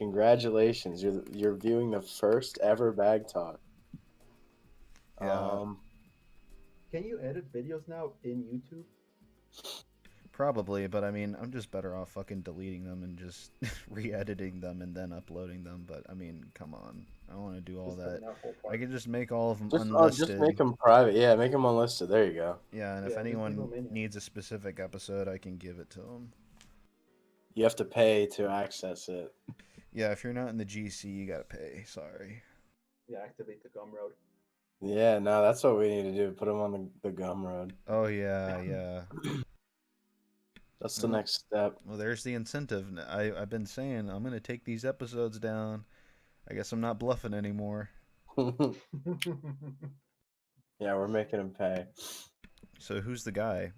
Congratulations. You're viewing the first ever Bag Talk. Yeah. Can you edit videos now in YouTube? Probably, but I mean, I'm just better off fucking deleting them and just re-editing them and then uploading them. But I mean, come on, I don't want to do all that. I can just make all of them unlisted. Just make them private. Yeah, make them unlisted. There you go. Yeah, and if Yeah, just leave anyone 'em in. needs a specific episode, I can give it to them. You have to pay to access it. Yeah, if you're not in the GC, you gotta pay. Sorry. Yeah, activate the GUMROAD. Yeah, no, that's what we need to do. Put them on the GUMROAD. Oh yeah. That's the next step. Well, there's the incentive. I've been saying I'm gonna take these episodes down. I guess I'm not bluffing anymore. Yeah, we're making him pay. So who's the guy?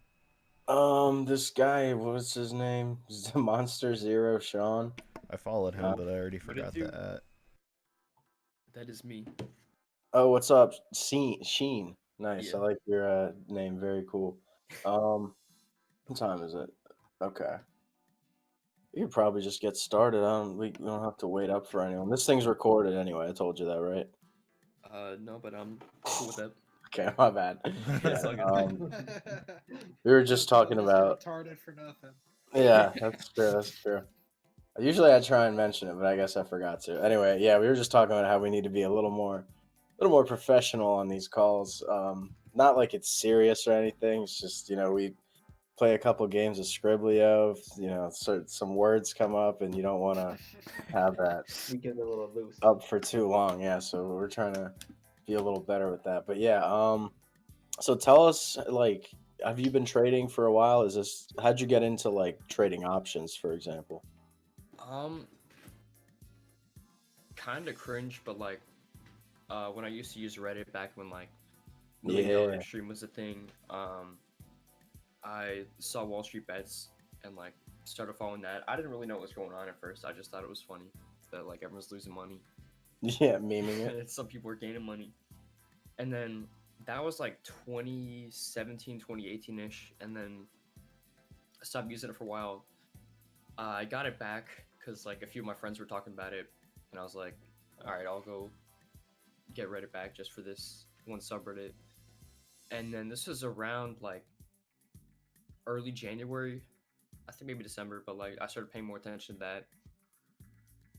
This guy, what's his name? Monster Zero Sean. I followed him, but I already forgot you? that. That is me. Oh, what's up, Sheen? Nice. Yeah. I like your name. Very cool. What time is it? Okay. We could probably just get started. We don't have to wait up for anyone. This thing's recorded anyway. I told you that, right? No, but I'm cool with that. Okay, my bad. It's all Yeah, good. we were just talking about. retarded for nothing. Yeah, that's true. That's true. Usually I try and mention it, but I guess I forgot to. Anyway, yeah, we were just talking about how we need to be a little more professional on these calls. Not like it's serious or anything. It's just, we play a couple games of Scriblio. Some words come up, and you don't want to have that We get a little loose. up for too long. Yeah, so we're trying to be a little better with that. But yeah, so tell us, like, have you been trading for a while? How'd you get into like trading options, for example? Kind of cringe, but like, when I used to use Reddit back when like Yeah. stream was a thing, I saw Wall Street Bets and like started following that. I didn't really know what was going on at first. I just thought it was funny that like everyone's losing money. Yeah, memeing it. And some people were gaining money. And then that was like 2017, 2018-ish. And then I stopped using it for a while. I got it back because like a few of my friends were talking about it. And I was like, all right, I'll go get Reddit back just for this one subreddit. And then this was around like early January, I think maybe December, but like I started paying more attention to that.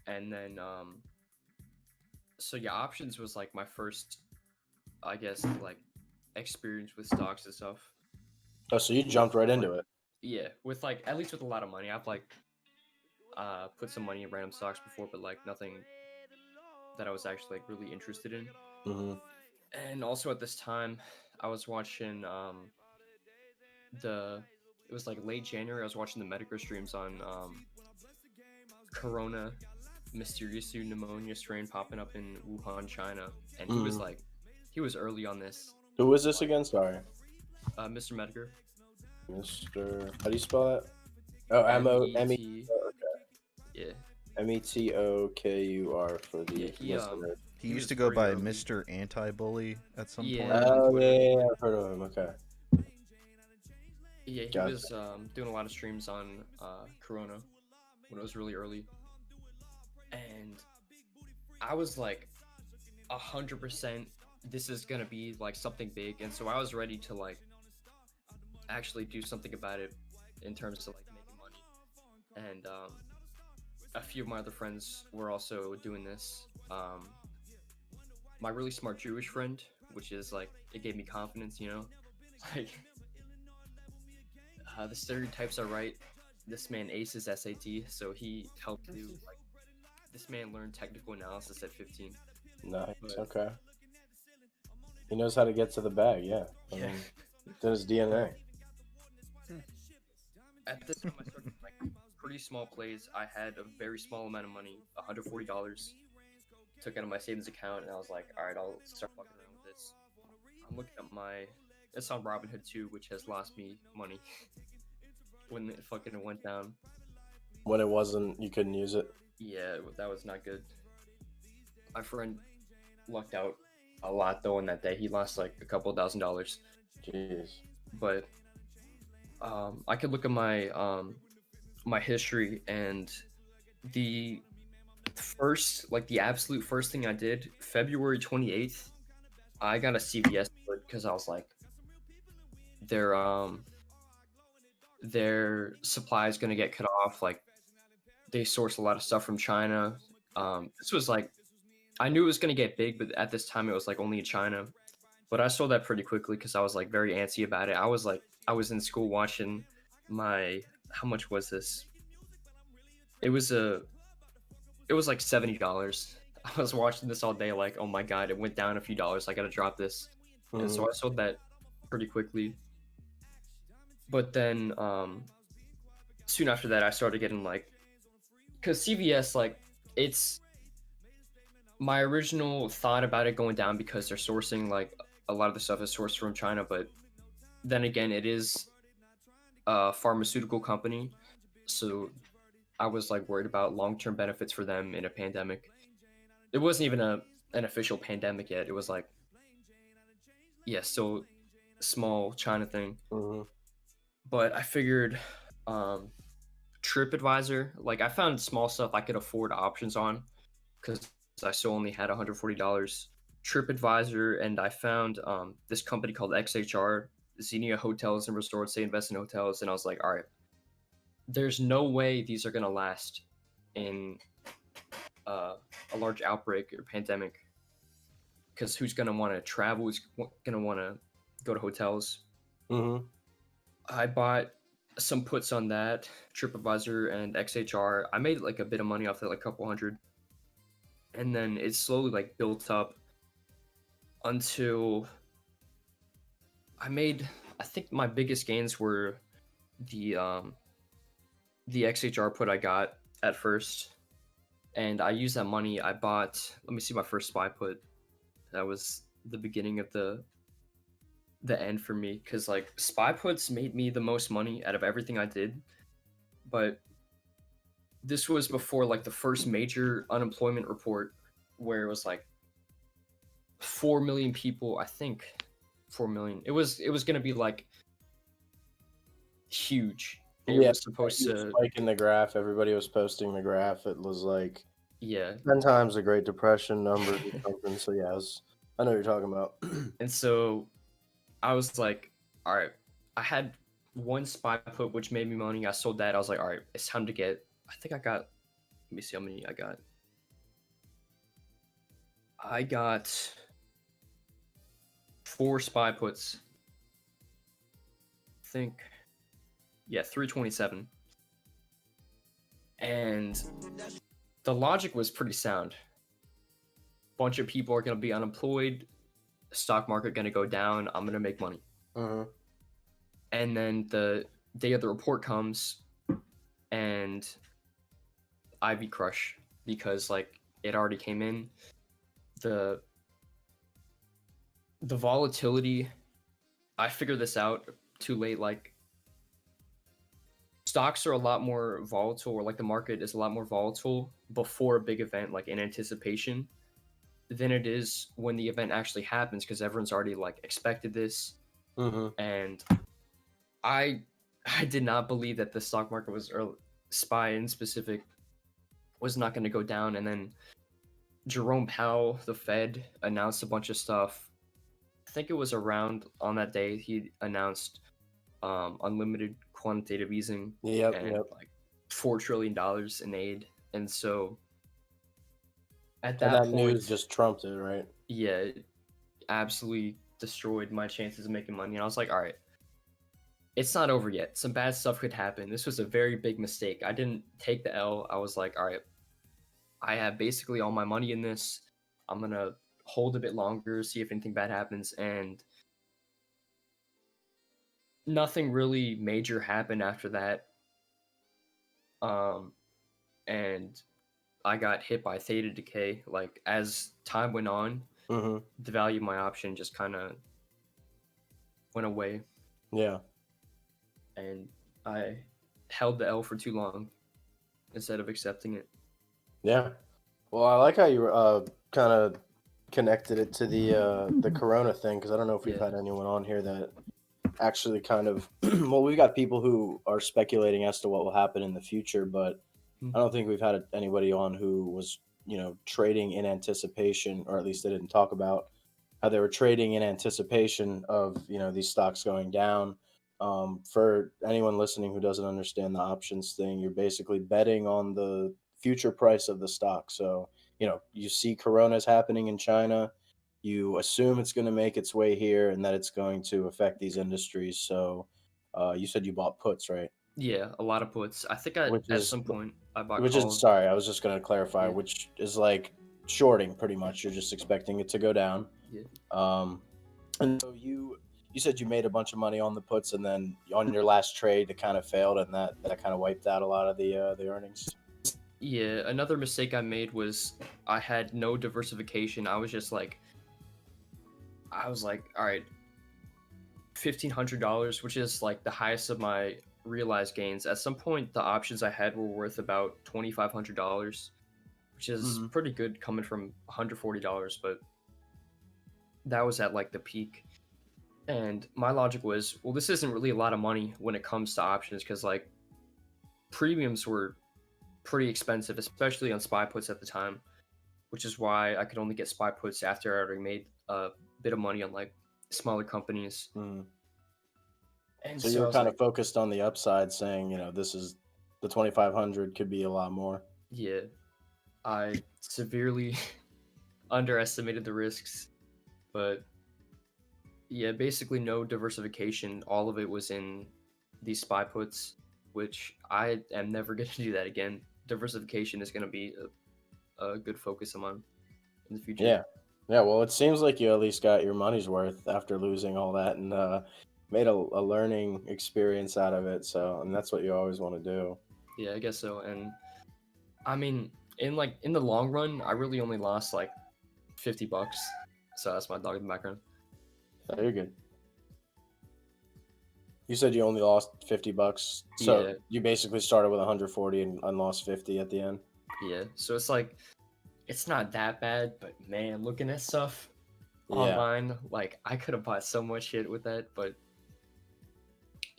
And then so yeah, options was like my first, I guess, like experience with stocks and stuff. Oh, so you jumped right into it. Yeah, with like at least with a lot of money. I've like put some money in random stocks before, but like nothing that I was actually like really interested in. Mm-hmm. And also at this time I was watching it was like late January. I was watching the Medicare streams on Corona mysterious new pneumonia strain popping up in Wuhan, China, and he was like, he was early on this. Who was this again? Sorry. Mr. Medicare. Mr. How do you spell that? Oh, M-O-M-E. Yeah. METOKUR for the Yeah, he used to go by Mr. Anti-Bully at some point. Oh, yeah, I've heard of him. Okay. Yeah, he was doing a lot of streams on Corona when it was really early. And I was like 100% this is gonna be like something big, and so I was ready to like actually do something about it in terms of like making money. And a few of my other friends were also doing this. My really smart Jewish friend, which is like, it gave me confidence, like the stereotypes are right. This man aces SAT, so he helped do like, this man learned technical analysis at 15. Nice. Okay. He knows how to get to the bag. Yeah. I mean, it's in his DNA. At this time, I started like pretty small plays. I had a very small amount of money, $140. Took out of my savings account, and I was like, all right, I'll start fucking around with this. I'm looking at it's on Robinhood too, which has lost me money when it fucking went down. When it wasn't, you couldn't use it. Yeah, that was not good. My friend lucked out a lot though on that day. He lost like a couple $1,000. Jeez. But I could look at my my history, and the the absolute first thing I did, February 28th, I got a CVS because I was like, their supply is gonna get cut off. Like, they source a lot of stuff from China. This was like, I knew it was gonna get big, but at this time it was like only in China. But I sold that pretty quickly because I was like very antsy about it. I was in school watching how much was this? It was like $70. I was watching this all day, like, oh my god, it went down a few dollars. I gotta drop this. And so I sold that pretty quickly. But then soon after that, I started getting like, because CVS, like, it's my original thought about it going down because they're sourcing, like, a lot of the stuff is sourced from China. But then again, it is a pharmaceutical company, so I was like worried about long-term benefits for them in a pandemic. It wasn't even an official pandemic yet. It was like, yeah, still small China thing. But I figured TripAdvisor, like, I found small stuff I could afford options on because I still only had $140. TripAdvisor, and I found this company called XHR, Xenia Hotels and Resorts. They invest in hotels, and I was like, all right, there's no way these are gonna last in a large outbreak or pandemic, because who's gonna want to travel? Who's gonna want to go to hotels? I bought some puts on that, TripAdvisor and XHR. I made like a bit of money off that, like a couple hundred, and then it slowly like built up until I think my biggest gains were the XHR put I got at first, and I used that money. I bought, let me see, my first SPY put. That was the beginning of the end for me, because like SPY puts made me the most money out of everything I did. But this was before like the first major unemployment report, where it was like 4 million people, I think 4 million. It was gonna be like huge. It was supposed to spike in the graph. Everybody was posting the graph. It was like 10 times the Great Depression numbers or something. So yeah, I know what you're talking about. And so I was like, all right, I had one SPY put which made me money. I sold that. I was like, all right, it's time to get, I think I got, let me see how many I got. I got 4 SPY puts. I think, yeah, 327. And the logic was pretty sound. Bunch of people are going to be unemployed. Stock market going to go down. I'm going to make money. And then the day of the report comes and Ivy crush, because like it already came in. The volatility, I figured this out too late. Like, stocks are a lot more volatile, or like the market is a lot more volatile before a big event, like in anticipation, than it is when the event actually happens, because everyone's already like expected this. And I did not believe that the stock market was, or SPY in specific, was not going to go down. And then Jerome Powell, the Fed, announced a bunch of stuff. I think it was around on that day he announced unlimited quantitative easing and like $4 trillion in aid. And so at that point, news just trumped it, right? Yeah, it absolutely destroyed my chances of making money. And I was like, all right, it's not over yet. Some bad stuff could happen. This was a very big mistake. I didn't take the L. I was like, all right, I have basically all my money in this. I'm going to hold a bit longer, see if anything bad happens. And nothing really major happened after that. And I got hit by theta decay. Like, as time went on, the value of my option just kind of went away. Yeah. And I held the L for too long instead of accepting it. Yeah. Well, I like how you kind of connected it to the Corona thing, because I don't know if we've had anyone on here that actually kind of well, we've got people who are speculating as to what will happen in the future, but I don't think we've had anybody on who was trading in anticipation, or at least they didn't talk about how they were trading in anticipation of these stocks going down. For anyone listening who doesn't understand the options thing, you're basically betting on the future price of the stock. So you see Corona's happening in China, you assume it's going to make its way here and that it's going to affect these industries. So you said you bought puts, right? Yeah, a lot of puts. I think Which at is some point I bought which is calls. sorry, I was just going to clarify, Yeah. which is like shorting pretty much. You're just expecting it to go down. Yeah. And so you said you made a bunch of money on the puts, and then on your last trade it kind of failed, and that kind of wiped out a lot of the earnings. Yeah, another mistake I made was I had no diversification. I was like, all right, $1,500, which is like the highest of my realized gains. At some point, the options I had were worth about $2,500, which is pretty good coming from $140, but that was at like the peak. And my logic was, well, this isn't really a lot of money when it comes to options, because like premiums were pretty expensive, especially on SPY puts at the time, which is why I could only get SPY puts after I already made a bit of money on like smaller companies. And so you're kind of focused on the upside, saying, this is the 2,500 could be a lot more. Yeah, I severely underestimated the risks, but yeah, basically no diversification. All of it was in these SPY puts, which I am never going to do that again. Diversification is going to be a good focus of mine in the future. Yeah. Well, it seems like you at least got your money's worth after losing all that, and made a learning experience out of it. So, and that's what you always want to do. Yeah, I guess so. And I mean, in the long run, I really only lost like $50. So that's my dog in the background. Oh, you're good. You said you only lost $50, so yeah. You basically started with 140 and lost 50 at the end. Yeah, so it's like, it's not that bad, but man, looking at stuff online, like I could have bought so much shit with that, but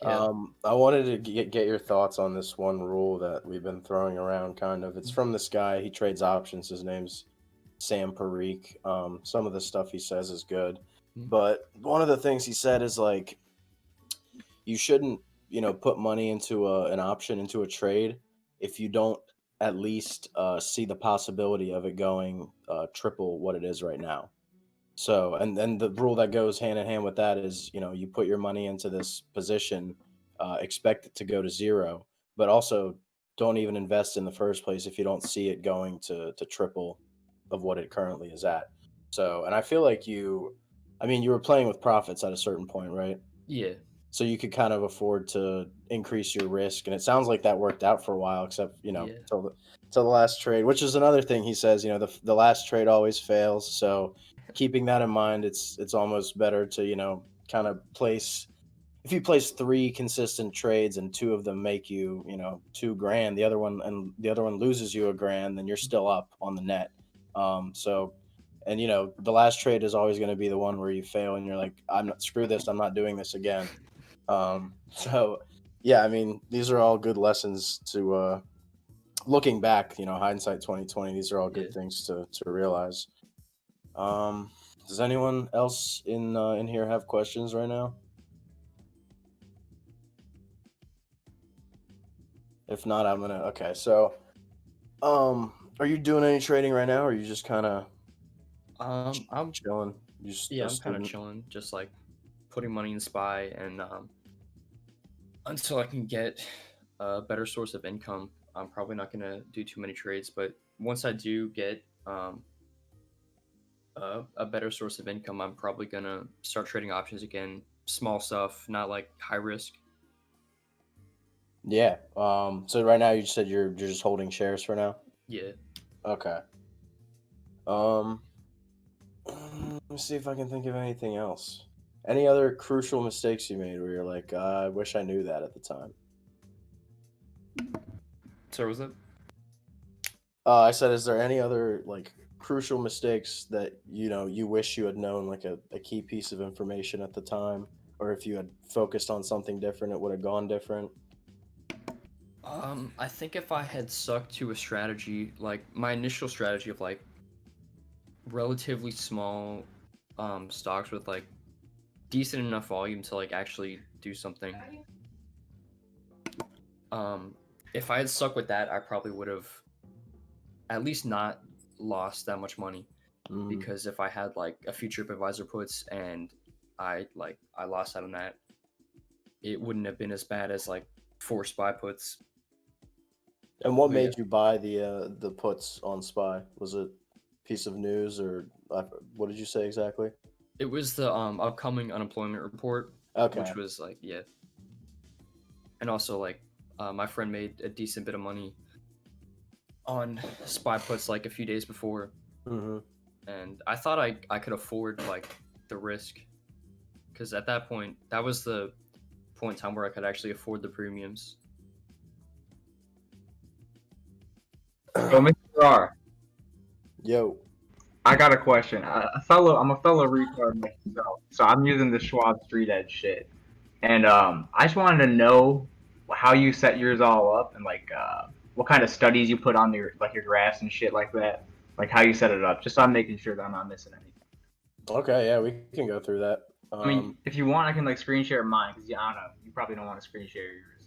yeah. I wanted to get your thoughts on this one rule that we've been throwing around. Kind of, it's from this guy. He trades options. His name's Sam Parikh. Some of the stuff he says is good, but one of the things he said is like, you shouldn't, put money into an option, into a trade, if you don't at least see the possibility of it going triple what it is right now. So, and then the rule that goes hand in hand with that is, you put your money into this position, expect it to go to zero, but also don't even invest in the first place if you don't see it going to triple of what it currently is at. So, and I feel like you were playing with profits at a certain point, right? Yeah. So you could kind of afford to increase your risk, and it sounds like that worked out for a while, except till the last trade, which is another thing he says. The last trade always fails. So keeping that in mind, it's almost better to kind of place. If you place 3 consistent trades and 2 of them make you $2,000, the other one loses you $1,000, then you're still up on the net. So. And the last trade is always going to be the one where you fail and you're like, screw this, I'm not doing this again. So yeah, these are all good lessons to looking back, hindsight 2020. These are all good things to realize. Does anyone else in here have questions right now? If not, I'm gonna. Okay, so are you doing any trading right now, or are you just kind of I'm chilling? I'm kind of chilling, just like putting money in SPY, and until I can get a better source of income, I'm probably not gonna do too many trades. But once I do get a better source of income, I'm probably gonna start trading options again, small stuff, not like high risk. Yeah. So right now you said you're just holding shares for now? Yeah. Okay. Let me see if I can think of anything else. Any other crucial mistakes you made where you're like, I wish I knew that at the time? So was it? I said, is there any other like crucial mistakes that you wish you had known, like a key piece of information at the time, or if you had focused on something different, it would have gone different? I think if I had stuck to a strategy, like my initial strategy of like relatively small stocks with like decent enough volume to like actually do something. If I had stuck with that, I probably would have at least not lost that much money. Because if I had like a few TripAdvisor puts and I lost out on that, it wouldn't have been as bad as like 4 SPY puts. And what But made yeah. you buy the puts on SPY? Was it piece of news or what did you say exactly? It was the upcoming unemployment report, Okay. which was like, yeah. And also like my friend made a decent bit of money on SPY puts like a few days before. Mm-hmm. And I thought I could afford like the risk, because at that point, that was the point in time where I could actually afford the premiums. So, Mr. R, Yo. I got a question. I'm a fellow retard myself, so I'm using the Schwab Street Edge shit, and I just wanted to know how you set yours all up, and like what kind of studies you put on your graphs and shit like that, like how you set it up, just so I'm making sure that I'm not missing anything. Okay, yeah, we can go through that. I mean, if you want, I can like screen share mine, because I don't know, you probably don't want to screen share yours.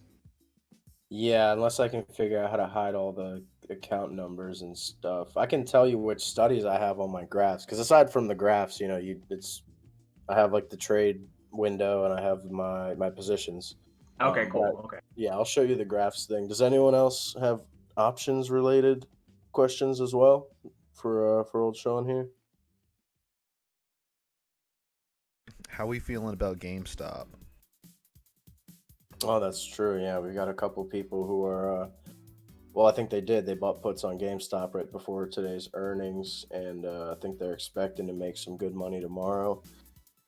Yeah, unless I can figure out how to hide all the account numbers and stuff. I can tell you which studies I have on my graphs, because aside from the graphs, I have like the trade window and I have my positions. Okay, cool. But Okay. yeah, I'll show you the graphs thing. Does anyone else have options related questions as well for old Sean here? How we feeling about GameStop? Oh, that's true. Yeah, we got a couple people who are. Well, I think they did. They bought puts on GameStop right before today's earnings, and I think they're expecting to make some good money tomorrow.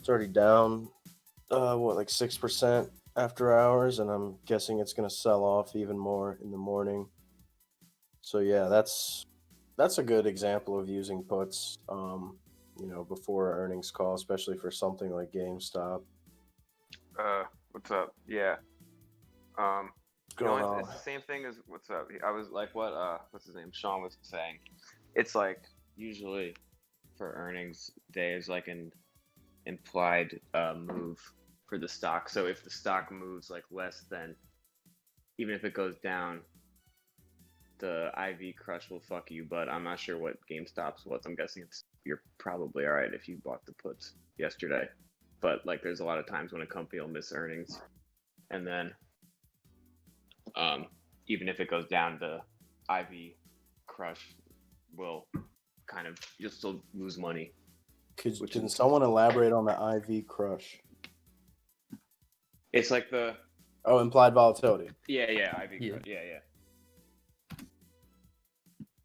It's already down, like 6% after hours, and I'm guessing it's going to sell off even more in the morning. So yeah, that's a good example of using puts, before earnings call, especially for something like GameStop. What's up? Yeah. What's going on? It's the same thing as what's up. I was like, what's his name? Sean was saying. It's like usually for earnings day is like an implied move for the stock. So if the stock moves like less than, even if it goes down, the IV crush will fuck you. But I'm not sure what GameStop's was. I'm guessing you're probably all right if you bought the puts yesterday. But like, there's a lot of times when a company will miss earnings, and then even if it goes down, the IV crush will you'll still lose money. Can someone elaborate on the IV crush? It's like implied volatility. Yeah, IV crush. Yeah.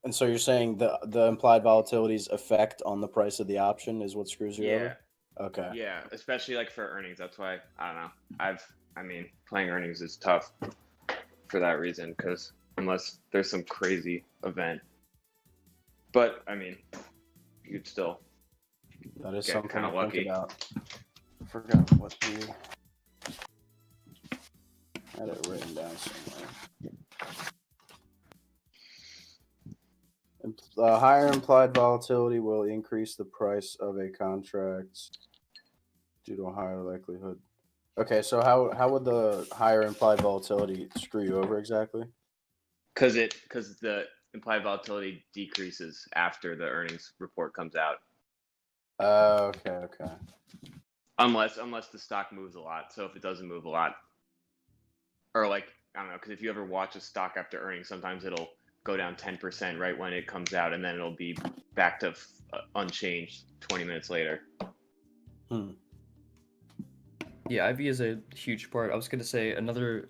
And so you're saying the implied volatility's effect on the price of the option is what screws you over? Okay. Yeah, especially like for earnings. That's why I don't know. Playing earnings is tough for that reason, because unless there's some crazy event, but I mean, you'd still that is get something kind of lucky. About. I forgot what I had it written down somewhere. Higher implied volatility will increase the price of a contract due to a higher likelihood. Okay, so how would the higher implied volatility screw you over exactly? Because the implied volatility decreases after the earnings report comes out. Okay. Unless the stock moves a lot. So if it doesn't move a lot, or like, I don't know, because if you ever watch a stock after earnings, sometimes it'll go down 10% right when it comes out, and then it'll be back to unchanged 20 minutes later. Yeah, IV is a huge part. I was gonna say another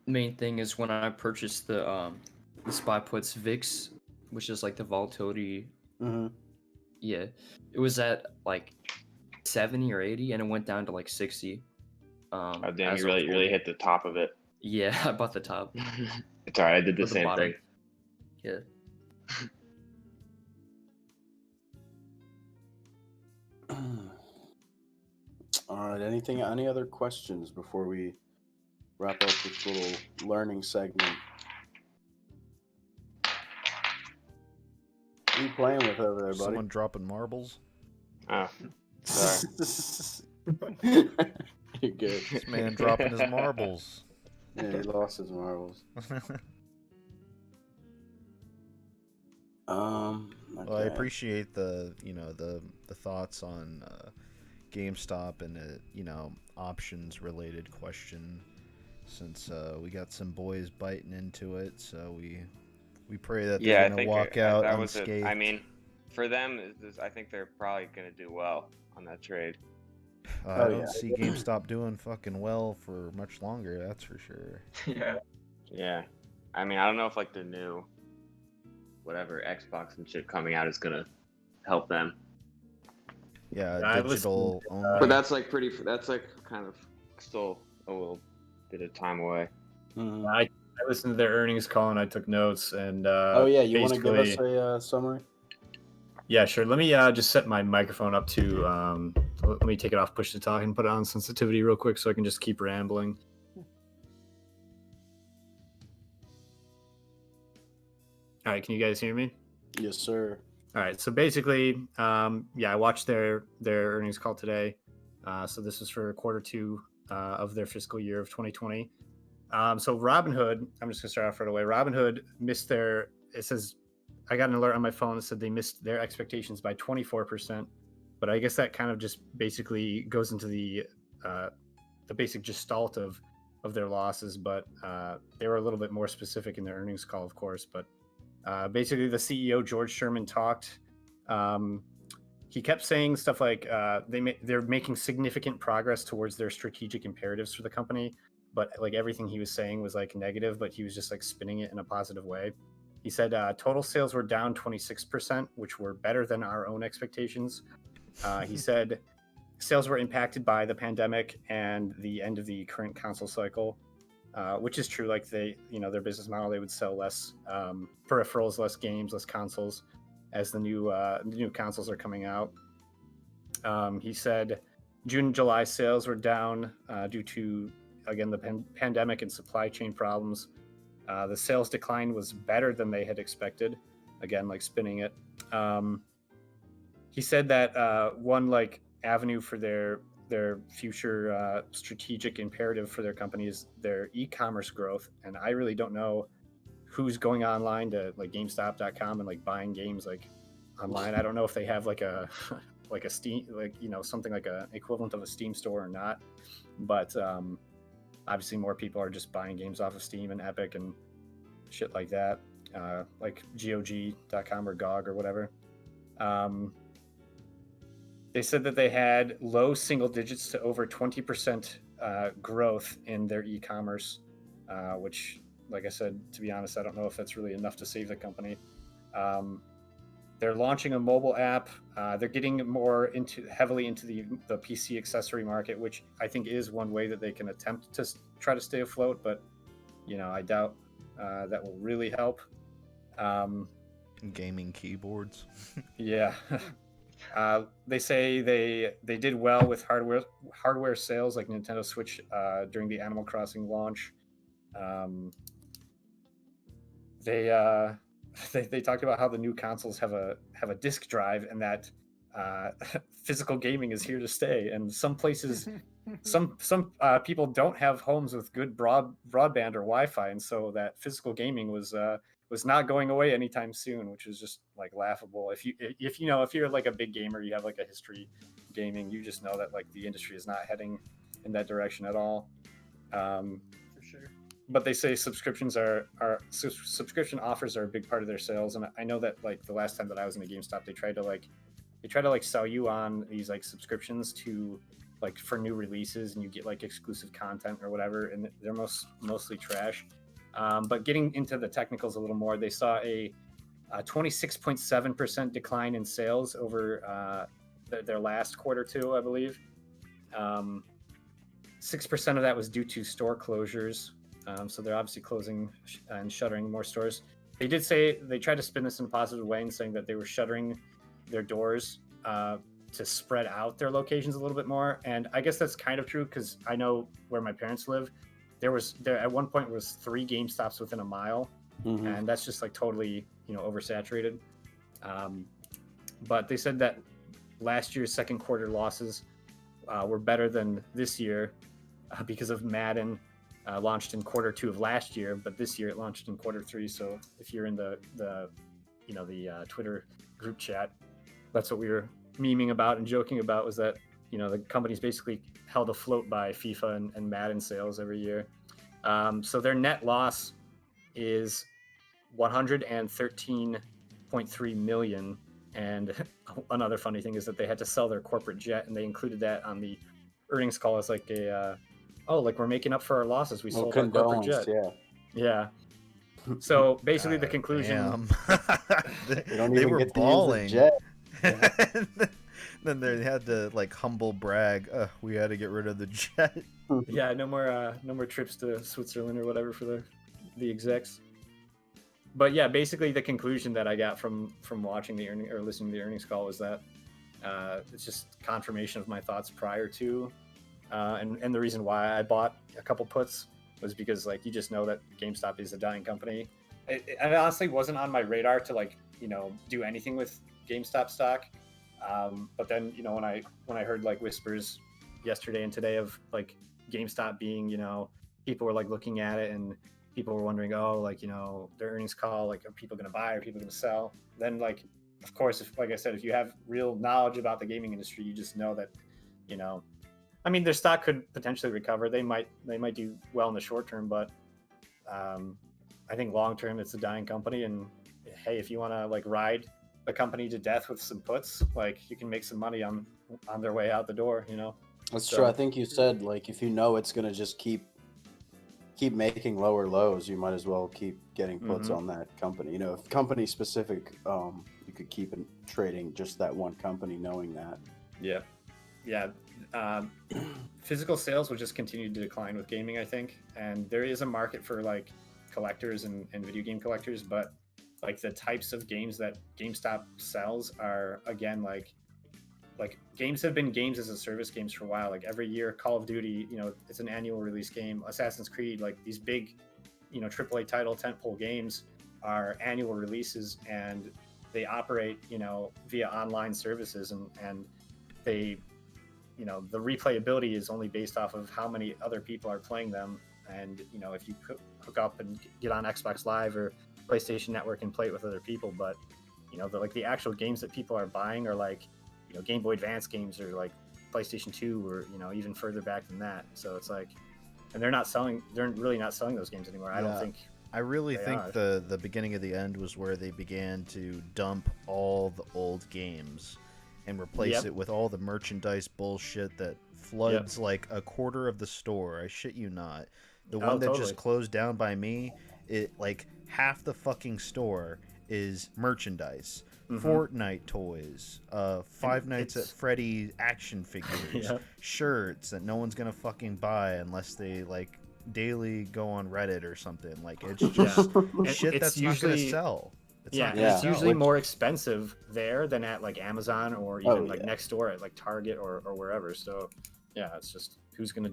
main thing is when I purchased the SPY puts VIX, which is like the volatility. Mm-hmm. Yeah, it was at like 70 or 80, and it went down to like 60. Oh damn! You really hit the top of it. Yeah, I bought the top. It's alright. I did the same bottom. thing. Yeah. All right. Any other questions before we wrap up this little learning segment. What are you playing with over there, buddy? Someone dropping marbles. Oh, sorry. You're good. This man dropping his marbles. Yeah, he lost his marbles. Okay. Well, I appreciate the thoughts on GameStop and options related question, since we got some boys biting into it, so we pray that they're gonna walk out unscathed. I mean, for them, I think they're probably gonna do well on that trade. I don't see GameStop doing fucking well for much longer, that's for sure. Yeah. I mean, I don't know if like the new whatever Xbox and shit coming out is gonna help them. Yeah, digital only. But that's like kind of still a little bit of time away. Mm-hmm. I listened to their earnings call and I took notes and you want to give us a summary? Yeah, sure. Let me just set my microphone up to let me take it off push to talk and put it on sensitivity real quick so I can just keep rambling. All right, can you guys hear me? Yes, sir. All right, so basically, I watched their earnings call today. So this is for quarter 2 of their fiscal year of 2020. So Robinhood, I'm just gonna start off right away. Robinhood missed it says, I got an alert on my phone that said they missed their expectations by 24%, but I guess that kind of just basically goes into the basic gestalt of their losses, but they were a little bit more specific in their earnings call, of course, but basically the CEO, George Sherman, talked. He kept saying stuff like they're making significant progress towards their strategic imperatives for the company, but like everything he was saying was like negative, but he was just like spinning it in a positive way. He said total sales were down 26%, which were better than our own expectations. He said sales were impacted by the pandemic and the end of the current console cycle, which is true. Like their business model, they would sell less peripherals, less games, less consoles as the new consoles are coming out. He said June and July sales were down due to, again, the pandemic and supply chain problems. The sales decline was better than they had expected. Again, like spinning it. He said that one like avenue for their future strategic imperative for their company is their e-commerce growth. And I really don't know who's going online to like GameStop.com and like buying games like online. I don't know if they have like a like a Steam, like something like a equivalent of a Steam store or not. But obviously more people are just buying games off of Steam and Epic and shit like that, like GOG.com or GOG or whatever. They said that they had low single digits to over 20% growth in their e-commerce, which, like I said, to be honest, I don't know if that's really enough to save the company. They're launching a mobile app. They're getting more heavily into the PC accessory market, which I think is one way that they can attempt to try to stay afloat. But I doubt that will really help. Gaming keyboards. Yeah. They say they did well with hardware sales, like Nintendo Switch during the Animal Crossing launch. They talked about how the new consoles have a disk drive and that physical gaming is here to stay. And some places, some people don't have homes with good broadband or Wi-Fi, and so that physical gaming was not going away anytime soon, which is just like laughable. If you're like a big gamer, you have like a history gaming, you just know that like the industry is not heading in that direction at all. For sure. But they say subscription offers are a big part of their sales, and I know that like the last time that I was in a GameStop, they try to sell you on these like subscriptions to like for new releases, and you get like exclusive content or whatever, and they're mostly trash. But getting into the technicals a little more, they saw a 26.7% decline in sales over their last quarter too, I believe. 6% of that was due to store closures. So they're obviously closing and shuttering more stores. They did say they tried to spin this in a positive way and saying that they were shuttering their doors to spread out their locations a little bit more. And I guess that's kind of true because I know where my parents live. there at one point was 3 GameStops within a mile, and that's just like totally oversaturated. But they said that last year's second quarter losses were better than this year because of Madden launched in quarter 2 of last year, but this year it launched in quarter 3. So if you're in the Twitter group chat, that's what we were memeing about and joking about, was that the company's basically held afloat by FIFA and Madden sales every year. So their net loss is 113.3 million. And another funny thing is that they had to sell their corporate jet, and they included that on the earnings call as like like we're making up for our losses. We sold our corporate jet. Yeah. So basically, the conclusion. They were bawling. Then they had to like humble brag. We had to get rid of the jet. Yeah, no more trips to Switzerland or whatever for the execs. But yeah, basically the conclusion that I got from watching the earning or listening to the earnings call was that it's just confirmation of my thoughts prior to, and the reason why I bought a couple puts was because like you just know that GameStop is a dying company. It honestly wasn't on my radar to like do anything with GameStop stock, but then when I heard like whispers yesterday and today of like GameStop being people were like looking at it and people were wondering, their earnings call, like, are people going to buy? Are people going to sell? Then, like, of course, like I said, if you have real knowledge about the gaming industry, you just know that, I mean, their stock could potentially recover. They might do well in the short term, but I think long term, it's a dying company. And hey, if you want to like ride the company to death with some puts, like you can make some money on their way out the door. That's true. I think you said like if you know it's going to just keep making lower lows, you might as well keep getting puts on that company. If company specific, you could keep trading just that one company, knowing that. Yeah. Physical sales will just continue to decline with gaming, I think, and there is a market for like collectors and video game collectors, but like the types of games that GameStop sells are again like games have been games as a service games for a while. Like every year, Call of Duty, it's an annual release game. Assassin's Creed, like these big, AAA title tentpole games are annual releases, and they operate, via online services, and they, the replayability is only based off of how many other people are playing them. And if you hook up and get on Xbox Live or PlayStation Network and play it with other people, but the actual games that people are buying are like Game Boy Advance games or like PlayStation 2 or even further back than that. So it's like, and they're really not selling those games anymore. I don't think. I really think the beginning of the end was where they began to dump all the old games and replace it with all the merchandise bullshit that floods like a quarter of the store. I shit you not. The one that just closed down by me, it like half the fucking store is merchandise. Fortnite toys, Five Nights at Freddy action figures, shirts that no one's gonna fucking buy unless they like daily go on Reddit or something. Like it's just shit that's usually not gonna sell. It's usually more expensive there than at like Amazon or even next door at like Target or wherever. So yeah, it's just who's gonna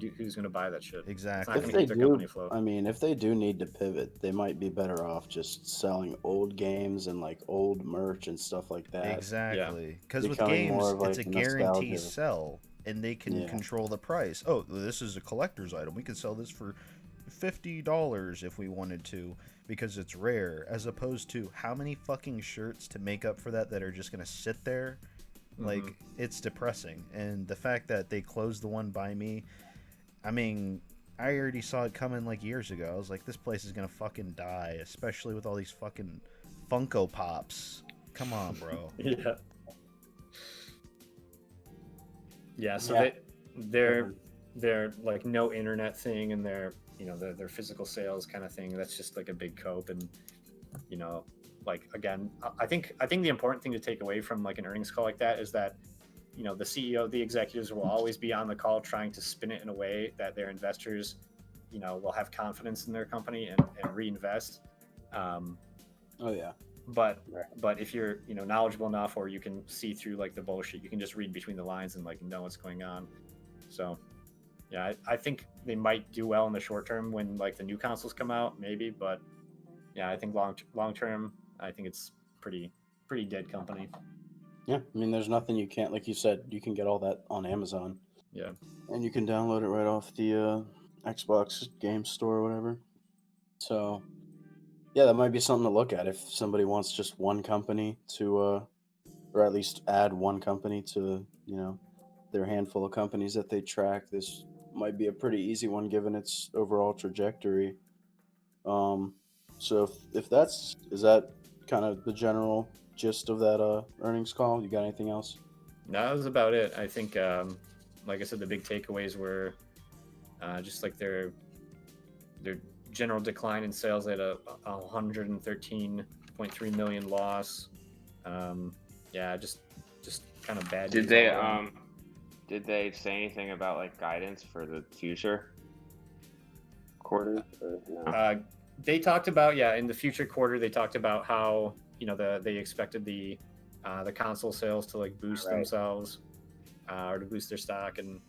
buy that shit? Exactly. It's not gonna keep their company afloat. I mean, if they do need to pivot, they might be better off just selling old games and like old merch and stuff like that. Exactly. Because with games, it's a guaranteed sell, and they can control the price. Oh, this is a collector's item. We can sell this for $50 if we wanted to, because it's rare. As opposed to how many fucking shirts to make up for that are just gonna sit there. Like, it's depressing. And the fact that they closed the one by me, I mean, I already saw it coming like years ago. I was like, this place is gonna fucking die, especially with all these fucking Funko Pops. Come on, bro. So they're like no internet thing, and their physical sales kind of thing. That's just like a big cope, and like again, I think the important thing to take away from like an earnings call like that is that the CEO, the executives will always be on the call trying to spin it in a way that their investors will have confidence in their company and reinvest. But if you're knowledgeable enough, or you can see through like the bullshit, you can just read between the lines and like know what's going on. So yeah, I think they might do well in the short term when like the new consoles come out, maybe. But yeah, I think long term, I think it's pretty dead company. Yeah, I mean, there's nothing you can't, like you said, you can get all that on Amazon. Yeah. And you can download it right off the Xbox game store or whatever. So, yeah, that might be something to look at if somebody wants just one company to, or at least add one company to, their handful of companies that they track. This might be a pretty easy one given its overall trajectory. So if is that kind of the general gist of that earnings call? You got anything else? No, that was about it. I think, like I said, the big takeaways were just like their general decline in sales at a 113.3 million loss. Yeah, just kind of bad. Did they say anything about like guidance for the future quarters? Or no? They talked about, in the future quarter, they talked about how they expected the console sales to like boost themselves or to boost their stock, and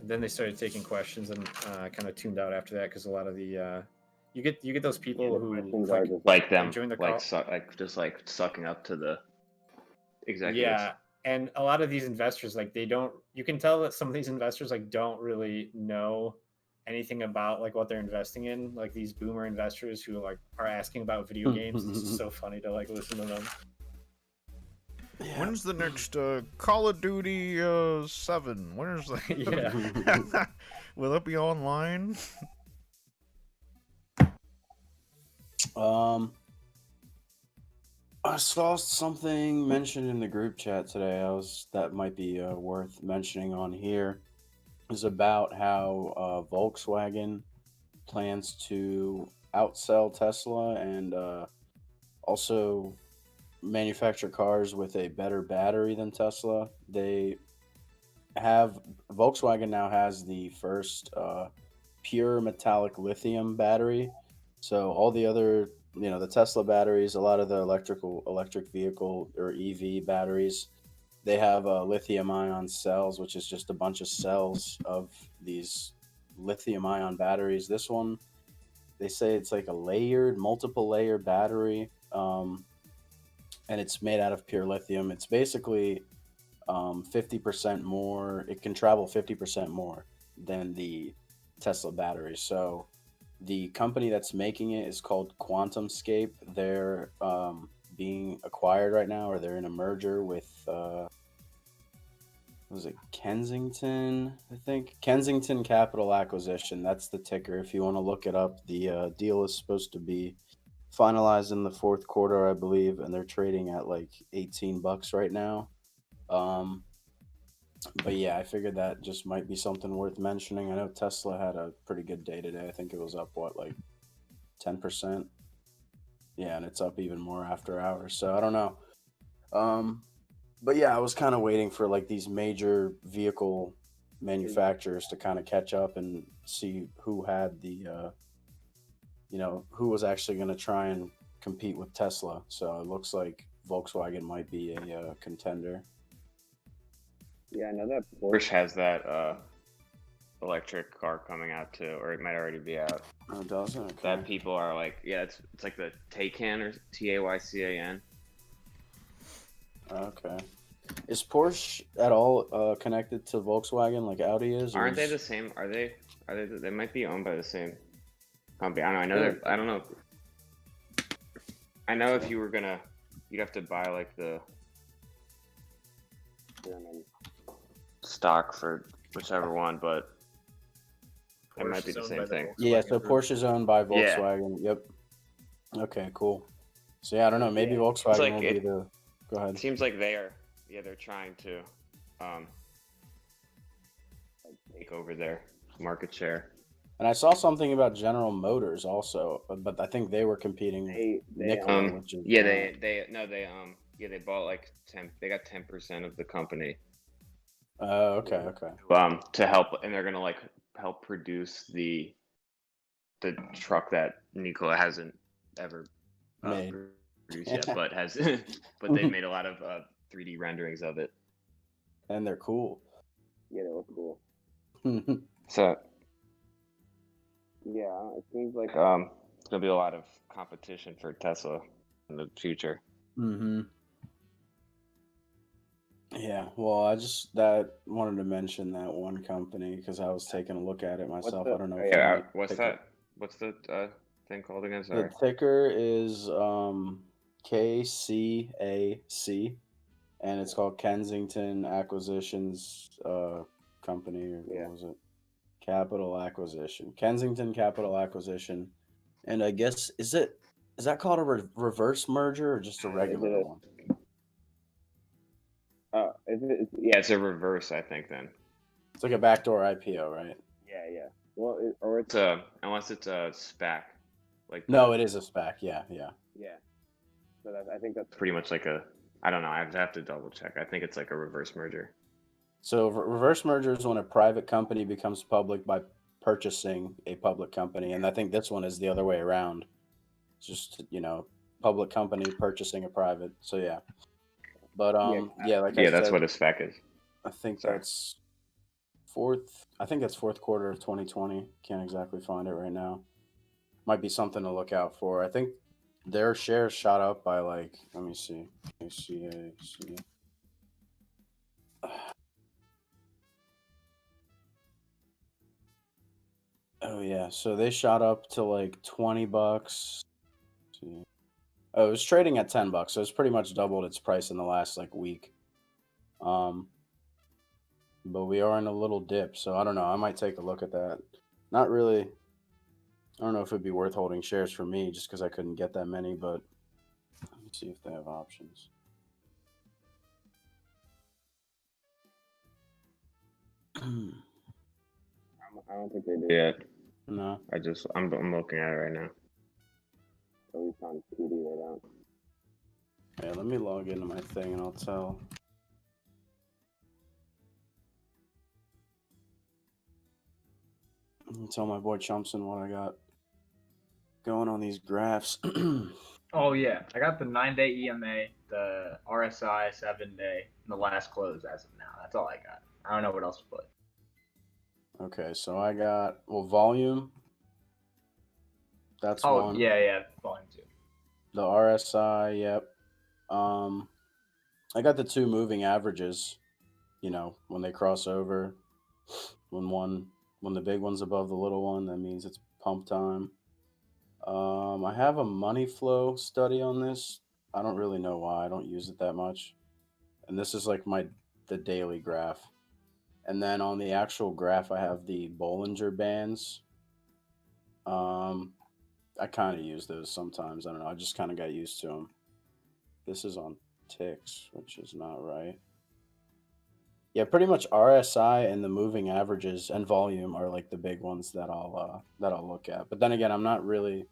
then they started taking questions and kind of tuned out after that because a lot of the you get those people who like them join the like call. just like sucking up to the executives. Yeah, and a lot of these investors, like you can tell that some of these investors like don't really know anything about like what they're investing in. Like these boomer investors who like are asking about video games. It's just so funny to like listen to them. Yeah. When's the next Call of Duty 7? When is that? Yeah. Will it be online? I saw something mentioned in the group chat today. That might be worth mentioning on here. Is about how Volkswagen plans to outsell Tesla and also manufacture cars with a better battery than Tesla. Volkswagen now has the first pure metallic lithium battery. So all the other, the Tesla batteries, a lot of the electric vehicle or EV batteries, they have lithium ion cells, which is just a bunch of cells of these lithium ion batteries. This one, they say it's like a multiple layer battery, and it's made out of pure lithium. It's basically 50% more. It can travel 50% more than the Tesla battery. So the company that's making it is called QuantumScape. They're being acquired right now, or they're in a merger with was it Kensington? I think Kensington Capital Acquisition. That's the ticker. If you want to look it up, the deal is supposed to be finalized in the fourth quarter, I believe, and they're trading at like $18 right now. But yeah, I figured that just might be something worth mentioning. I know Tesla had a pretty good day today. I think it was up like 10%. Yeah, and it's up even more after hours. So I don't know. But yeah, I was kind of waiting for like these major vehicle manufacturers to kind of catch up and see who had the who was actually going to try and compete with Tesla. So it looks like Volkswagen might be a contender. Yeah, I know that Porsche has that electric car coming out too, or it might already be out. Oh, does it? Okay. That people are like, it's like the Taycan or Taycan. Okay. Is Porsche at all connected to Volkswagen like Audi is? Aren't they the same? Are they? They might be owned by the same company. I don't know. I don't know. I know if you were you'd have to buy like the stock for whichever one, but it might be the same thing. Yeah, so Porsche's owned by Volkswagen. Yeah. Yep. Okay, cool. So yeah, I don't know. Maybe Volkswagen will be the. Go ahead. It seems like they're trying to take over their market share. And I saw something about General Motors also, but I think they were competing with Nikola. They bought like 10. They got 10% of the company. Oh, okay. To help, and they're gonna like help produce the truck that Nikola hasn't ever made. Produced yet, but they made a lot of 3D renderings of it. And they're cool. Yeah, they look cool. Mhm. So yeah, it seems like it's gonna be a lot of competition for Tesla in the future. Yeah, well, I just that wanted to mention that one company because I was taking a look at it myself. I don't know if you Yeah, might what's pick that? What's the thing called again? The Sorry. ticker is KCAC, and it's called Kensington Acquisitions Company, or Yeah. what was it? Capital Acquisition. Kensington Capital Acquisition. And I guess is that called a reverse merger or just a regular one? Yeah, it's a reverse, I think. Then. It's like a backdoor IPO, right? Yeah. Well, or it's unless it's a SPAC, like No, it is a SPAC. Yeah. Yeah. So I think that's pretty much like a. I don't know. I have to double check. I think it's like a reverse merger. So reverse merger is when a private company becomes public by purchasing a public company, and I think this one is the other way around. It's just public company purchasing a private. So yeah, but like I that's said, what a SPAC is. I think Sorry. that's fourth. I think that's fourth quarter of 2020. Can't exactly find it right now. Might be something to look out for. I think their shares shot up by like. Let me see. ACAC. Oh yeah, so they shot up to like $20. Let's see. Oh, it was trading at $10, so it's pretty much doubled its price in the last like week. But we are in a little dip, so I don't know. I might take a look at that. Not really. I don't know if it'd be worth holding shares for me just because I couldn't get that many, but let me see if they have options. I don't think they do yet. No. I'm looking at it right now. At least on PD they don't. Yeah, let me log into my thing and I'll tell. I'll tell my boy Chumpson what I got going on these graphs. Oh yeah, I got the 9-day EMA, the RSI 7-day, and the last close as of now. That's all I got. I don't know what else to put. Okay, so I got volume. That's one. Yeah, volume 2. The RSI, yep. I got the two moving averages. When they cross over, when the big one's above the little one, that means it's pump time. I have a money flow study on this. I don't really know why. I don't use it that much. And this is like the daily graph. And then on the actual graph, I have the Bollinger Bands. I kind of use those sometimes. I don't know. I just kind of got used to them. This is on ticks, which is not right. Yeah, pretty much RSI and the moving averages and volume are like the big ones that I'll look at. But then again, I'm not really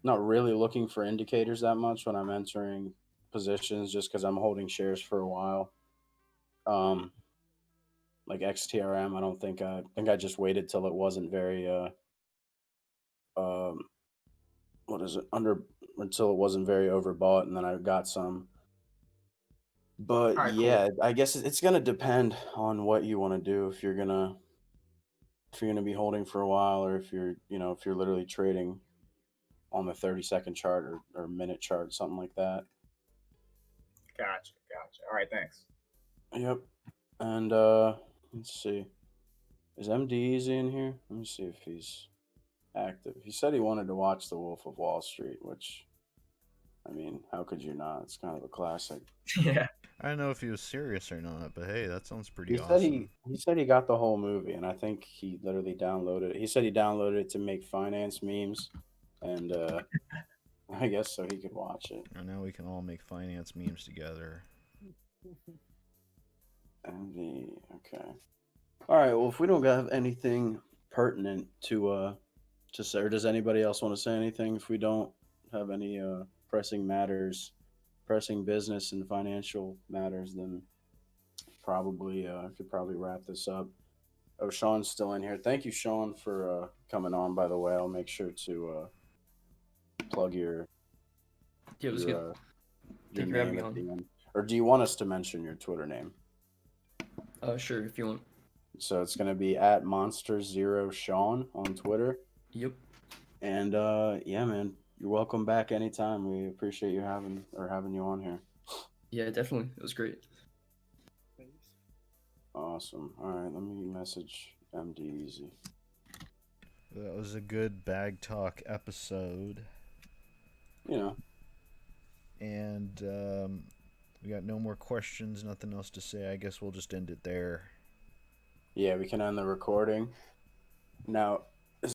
looking for indicators that much when I'm entering positions, just because I'm holding shares for a while. Like XTRM, I think I just waited till it wasn't very until it wasn't very overbought, and then I got some. But All right, yeah, I guess it's gonna depend on what you want to do. If you're gonna be holding for a while, or if you're literally trading on the 30-second chart or minute chart, something like that. Gotcha. All right, thanks. Yep. And let's see. Is MD Easy in here? Let me see if he's active. He said he wanted to watch The Wolf of Wall Street, which, I mean, how could you not? It's kind of a classic. Yeah. I don't know if he was serious or not, but hey, that sounds pretty awesome. He said he got the whole movie, and I think he literally downloaded it. He said he downloaded it to make finance memes, and I guess so he could watch it. And now we can all make finance memes together. Okay. All right. Well, if we don't have anything pertinent to say, or does anybody else want to say anything? If we don't have any pressing business and financial matters, then probably could probably wrap this up. Oh, Sean's still in here. Thank you, Sean, for coming on. By the way, I'll make sure to plug your Yeah, it was good. your Thank you for having name me at the on. end. Or do you want us to mention your Twitter name? Sure, if you want. So it's gonna be at Monster0Sean on Twitter. Yep. And yeah, man, you're welcome back anytime. We appreciate you having you on here. Yeah, definitely. It was great. Awesome. All right, let me message MD Easy. That was a good bag talk episode. You know. And we got no more questions, nothing else to say. I guess we'll just end it there. Yeah, we can end the recording. Now,